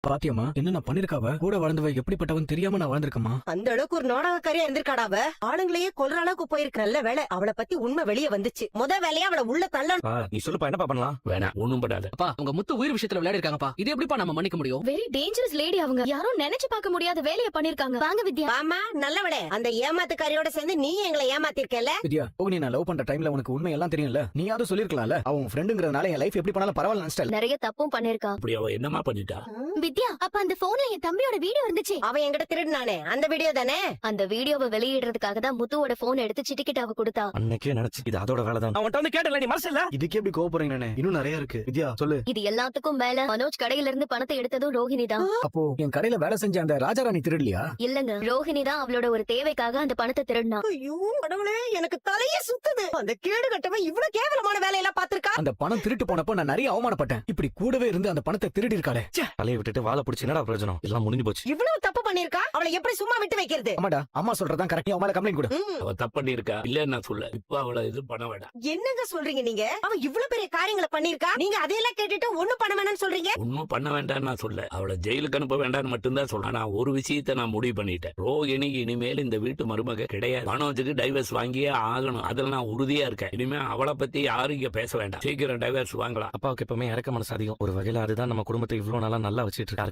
பாத்தியம்மா என்ன நான் பண்ணிருக்காவ கூட வாழ்ந்தவ எப்படிப்பட்டவன் தெரியாம நான் வாழ்ந்திருக்கமா. அந்த அளவுக்கு ஒரு நாடகக்காரியா இருந்திருக்காடா அவ. ஆளுங்களையே கொல்ற அளவுக்கு போயிருக்க. நல்ல வேலை அவளை பத்தி உண்மை வெளியே வந்துச்சு. வேலையா அவளை உள்ள தள்ளணும். நீ சொல்லுப்பா, என்னப்பா பண்ணலாம்? வேணாம், ஒண்ணும் படாத. அப்பா உங்க முத்து உயிர் விஷயத்துல விளையாடி இருக்காங்கப்பா. இது எப்படிப்பா நம்ம மன்னிக்க முடியும்? வெரி டேஞ்சரஸ் லேடி அவங்க. யாரும் நினைச்சு பார்க்க முடியாத வேலையை பண்ணிருக்காங்க. வாங்க வித்யா. ஆமா நல்லவளே, அந்த ஏமாத்துக்காரியோட சேர்ந்து நீ எங்களை ஏமாத்திருக்கல. வித்யா, போக நான் லவ் பண்ற டைம்ல உனக்கு உண்மை எல்லாம் தெரியும்ல. நீயாவது சொல்லிருக்கலாம்ல. அவன் ஃப்ரெண்டுங்கறதுனால என் லைஃப் எப்படி பண்ணாலும் பரவாயில்ல நினைச்சிட்டல. நிறைய தப்பும் பண்ணிருக்கா. அப்படி அவ என்னமா பண்ணிட்டா? வித்யா, அப்ப அந்த போன்ல என் தம்பியோட வீடியோ இருந்துச்சு. அவன் என்கிட்ட திருடுனானே அந்த வீடியோ தானே. அந்த வீடியோவை வெளியிடுறதுக்காக தான் முத்துவோட போன் எடுத்து சிட்டிக்கிட்டாவ கொடுத்தா. அன்னைக்கே நினைச்சு இது அதோட வேலை தான். அவன்கிட்ட வந்து கேட்டல, நீ மனசுல இதுக்கு எப்படி கோவப்படுறீங்க நானே? இன்னும் நிறைய இருக்கு. வித்யா சொல்லு. இது எல்லாத்துக்கும் மேல மனோஜ் கடையில இருந்து பணத்தை எடுத்ததும் ரோஹிணி தான். அப்போ என் கடையில வேலை செஞ்ச அந்த ராஜாராணி திருடலையா? இல்லங்க, ரோஹிணி தான் அவளோட ஒரு தேவைக்காக அந்த பணத்தை திருடினா. ஐயோ கடவுளே, எனக்கு தலையே சுத்துது. அந்த கேடு கட்டவன் இவ்வளவு கேவலமான வேலையெல்லாம் பாத்திருக்கா. அந்த பணம் திருட்டு போனப்போ நான் நிறைய அவமானப்பட்டேன். இப்படி கூடவே இருந்து அந்த பணத்தை திருடி இருக்காளே. தலையை விட்டுட்டு வாழை பிடிச்சி என்னடா பிரயோஜனம்? எல்லாம் முடிஞ்சு போச்சு. இவ்வளவு தப்பு பண்ணிருக்கா. அவளை எப்படி சும்மா விட்டு வைக்கிறது? ஆமாடா, அம்மா சொல்றதான் கரெக்ட். அவன் மேல கம்ப்ளைண்ட் கொடு. அவ தப்பு பண்ணிருக்கா இல்லன்னு நான் சொல்ல. இப்ப அவளை இது பண்ண வேண்டாம். என்னங்க சொல்றீங்க நீங்க? அவ இவ்வளவு பெரிய காரியங்களை பண்ணிருக்கா. நீங்க அதையெல்லாம் கேட்டுட்டு ஒண்ணும் பண்ண வேணாம்னு சொல்றீங்க. ஒன்னும் பண்ண வேண்டாம் நான் சொல்ல. அவளை ஜெயிலுக்கு அனுப்ப வேண்டாம்னு மட்டும்தான் சொல்றேன். நான் ஒரு விஷயத்தை நான் முடிவு பண்ணிட்டேன். ரோகிணி இனிமேல் இந்த வீட்டு மருமக கிடையாது. மனோஜுக்கு டைவர்ஸ் வாங்கியே ஆகணும். அதுல நான் உறுதியா இருக்கேன். இனிமே அவளை பத்தி யாரும் இங்க பேச வேண்டாம். சீக்கிரம் டைவர்ஸ் வாங்கலாம். அப்பாவுக்கு எப்பவுமே இறக்க மனசு அதிகம். ஒரு வகையில அதுதான் நம்ம குடும்பத்தை இவ்வளவு நாளா நல்லா வச்சிட்டு இருக்காரு.